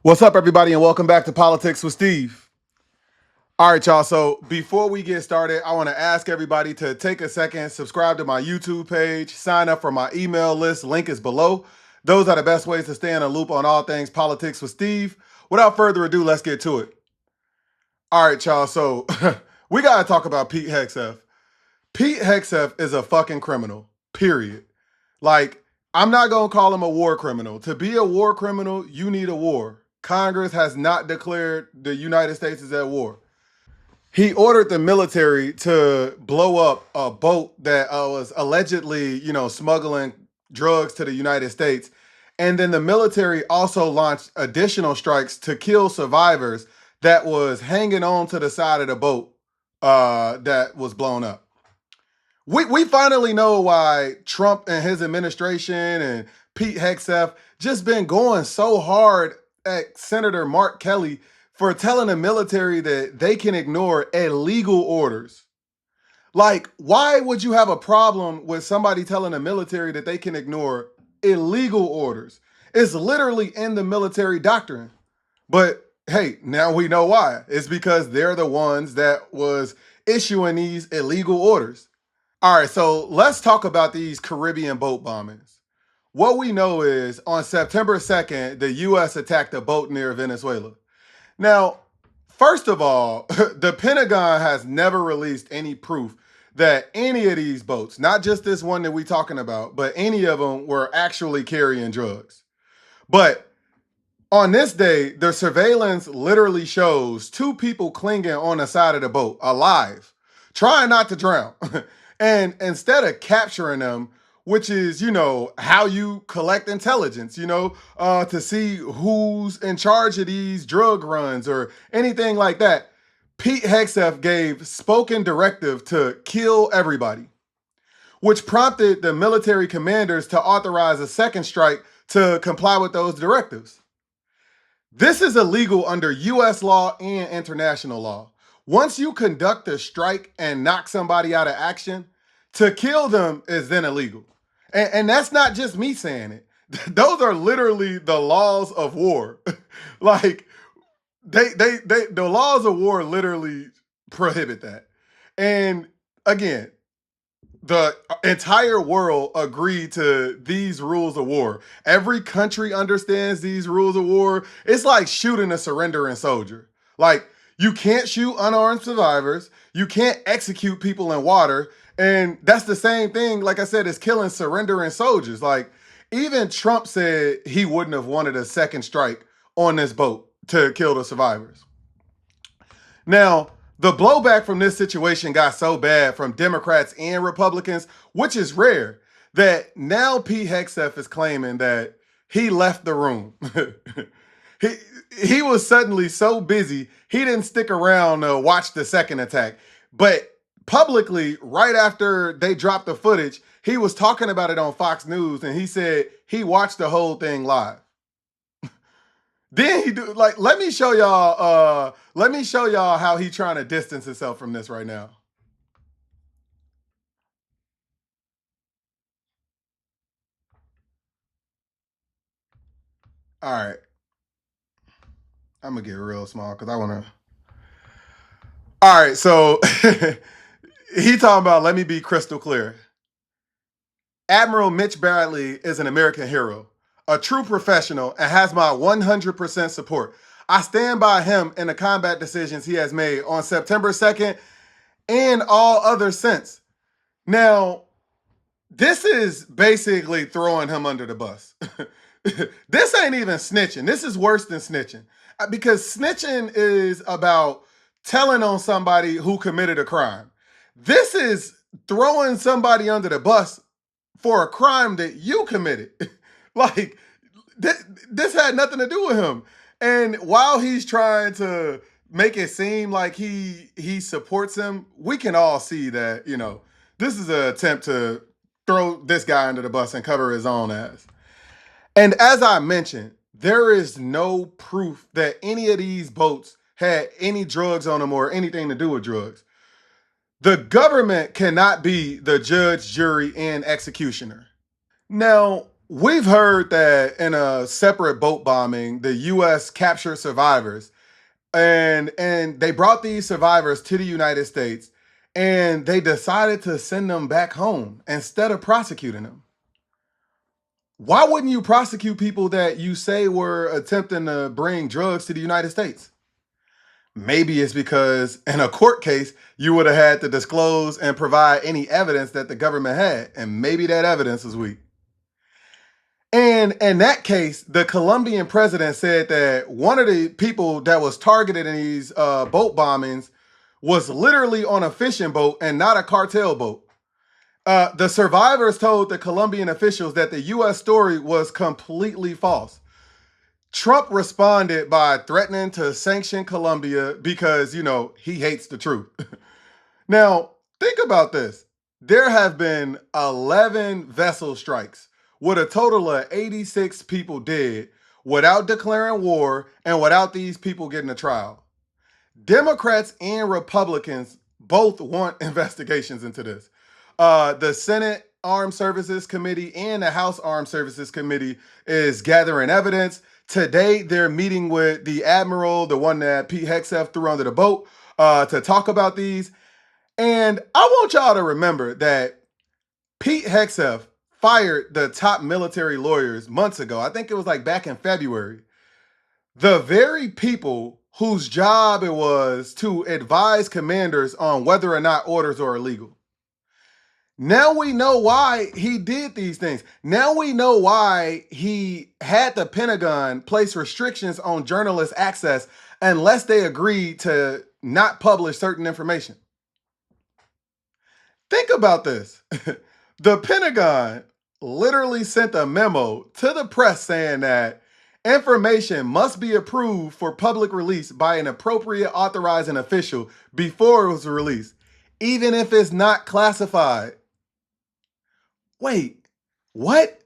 What's up, everybody, and welcome back to Politics with Steve. All right, y'all. So before we get started, I want to ask everybody to take a second, subscribe to my YouTube page, sign up for my email list. Link is below. Those are the best ways to stay in a loop on all things Politics with Steve. Without further ado, let's get to it. All right, y'all. So we got to talk about Pete Hegseth. Pete Hegseth is a fucking criminal, period. Like, I'm not going to call him a war criminal. To be a war criminal, you need a war. Congress has not declared the United States is at war. He ordered the military to blow up a boat that was allegedly, smuggling drugs to the United States. And then the military also launched additional strikes to kill survivors that was hanging on to the side of the boat that was blown up. We finally know why Trump and his administration and Pete Hegseth just been going so hard at Senator Mark Kelly for telling the military that they can ignore illegal orders. Like, why would you have a problem with somebody telling the military that they can ignore illegal orders? It's literally in the military doctrine. But hey, now we know why. It's because they're the ones that was issuing these illegal orders. All right, so let's talk about these Caribbean boat bombings. What we know is on September 2nd, the U.S. attacked a boat near Venezuela. Now, first of all, the Pentagon has never released any proof that any of these boats, not just this one that we're talking about, but any of them were actually carrying drugs. But on this day, the surveillance literally shows two people clinging on the side of the boat, alive, trying not to drown. And instead of capturing them, which is, how you collect intelligence, to see who's in charge of these drug runs or anything like that, Pete Hegseth gave spoken directive to kill everybody, which prompted the military commanders to authorize a second strike to comply with those directives. This is illegal under U.S. law and international law. Once you conduct a strike and knock somebody out of action, to kill them is then illegal. And that's not just me saying it. Those are literally the laws of war. Like the laws of war literally prohibit that. And again, the entire world agreed to these rules of war. Every country understands these rules of war. It's like shooting a surrendering soldier. Like, you can't shoot unarmed survivors. You can't execute people in water. And that's the same thing, like I said, as killing surrendering soldiers. Like, even Trump said he wouldn't have wanted a second strike on this boat to kill the survivors. Now, the blowback from this situation got so bad from Democrats and Republicans, which is rare, that now Pete Hegseth is claiming that he left the room. he, he was suddenly so busy, he didn't stick around to watch the second attack. But publicly, right after they dropped the footage, he was talking about it on Fox News, and he said he watched the whole thing live. Then he do like let me show y'all how he trying to distance himself from this right now. All right. I'm gonna get real small because I wanna. All right, so he talking about let me be crystal clear. Admiral Mitch Bradley is an American hero, a true professional, and has my 100% support. I stand by him in the combat decisions he has made on September 2nd and all others since. Now, this is basically throwing him under the bus. This ain't even snitching. This is worse than snitching. Because snitching is about telling on somebody who committed a crime. This is throwing somebody under the bus for a crime that you committed. Like, this had nothing to do with him. And while he's trying to make it seem like he supports him, we can all see that, this is an attempt to throw this guy under the bus and cover his own ass. And as I mentioned, there is no proof that any of these boats had any drugs on them or anything to do with drugs. The government cannot be the judge, jury, and executioner. Now, We've heard that in a separate boat bombing, the U.S. captured survivors, and they brought these survivors to the United States, and they decided to send them back home instead of prosecuting them. Why wouldn't you prosecute people that you say were attempting to bring drugs to the United States? Maybe it's because in a court case, you would have had to disclose and provide any evidence that the government had, and maybe that evidence is weak. And in that case, the Colombian president said that one of the people that was targeted in these boat bombings was literally on a fishing boat and not a cartel boat. The survivors told the Colombian officials that the U.S. story was completely false. Trump responded by threatening to sanction Colombia because, he hates the truth. Now, think about this. There have been 11 vessel strikes with a total of 86 people dead without declaring war and without these people getting a trial. Democrats and Republicans both want investigations into this. The Senate Armed Services Committee and the House Armed Services Committee is gathering evidence. Today, they're meeting with the admiral, the one that Pete Hegseth threw under the boat, to talk about these. And I want y'all to remember that Pete Hegseth fired the top military lawyers months ago. I think it was like back in February. The very people whose job it was to advise commanders on whether or not orders are illegal. Now we know why he did these things. Now we know why he had the Pentagon place restrictions on journalist access unless they agreed to not publish certain information. Think about this. The Pentagon literally sent a memo to the press saying that information must be approved for public release by an appropriate authorizing official before it was released, even if it's not classified. Wait, what?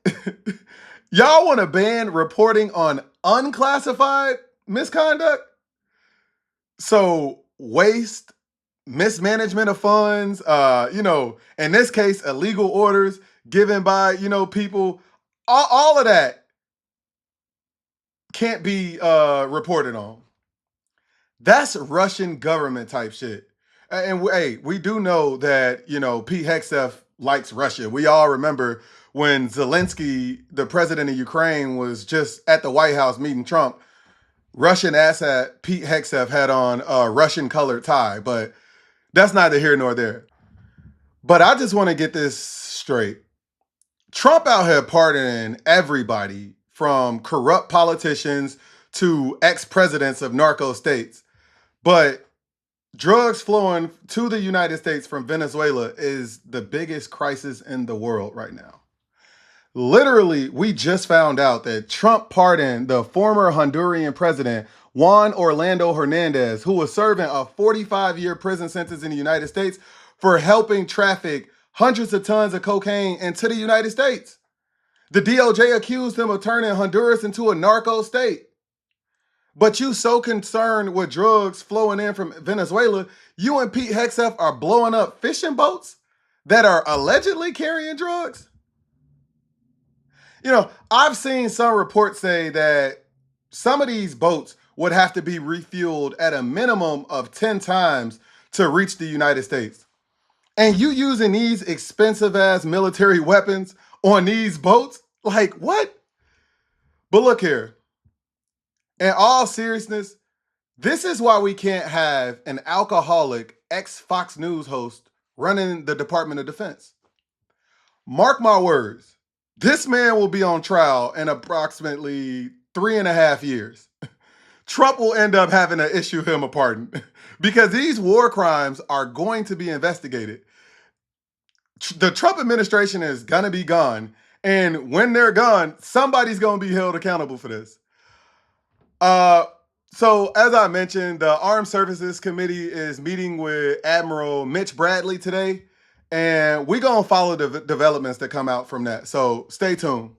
Y'all want to ban reporting on unclassified misconduct? So waste, mismanagement of funds, in this case, illegal orders given by, people, all of that can't be reported on. That's Russian government type shit. And we do know that, Pete Hegseth likes Russia. We all remember when Zelensky, the president of Ukraine, was just at the White House meeting Trump. Russian asset Pete Hegseth had on a Russian colored tie, but that's neither here nor there. But I just want to get this straight. Trump out here pardoning everybody from corrupt politicians to ex-presidents of narco states. But drugs flowing to the United States from Venezuela is the biggest crisis in the world right now. Literally, we just found out that Trump pardoned the former Honduran president, Juan Orlando Hernandez, who was serving a 45-year prison sentence in the United States for helping traffic hundreds of tons of cocaine into the United States. The DOJ accused him of turning Honduras into a narco state. But you so concerned with drugs flowing in from Venezuela, you and Pete Hegseth are blowing up fishing boats that are allegedly carrying drugs? I've seen some reports say that some of these boats would have to be refueled at a minimum of 10 times to reach the United States. And you using these expensive ass military weapons on these boats? Like, what? But look here. In all seriousness, this is why we can't have an alcoholic ex-Fox News host running the Department of Defense. Mark my words. This man will be on trial in approximately 3.5 years. Trump will end up having to issue him a pardon because these war crimes are going to be investigated. The Trump administration is going to be gone. And when they're gone, somebody's going to be held accountable for this. So as I mentioned, the Armed Services Committee is meeting with Admiral Mitch Bradley today. And we're going to follow the developments that come out from that. So stay tuned.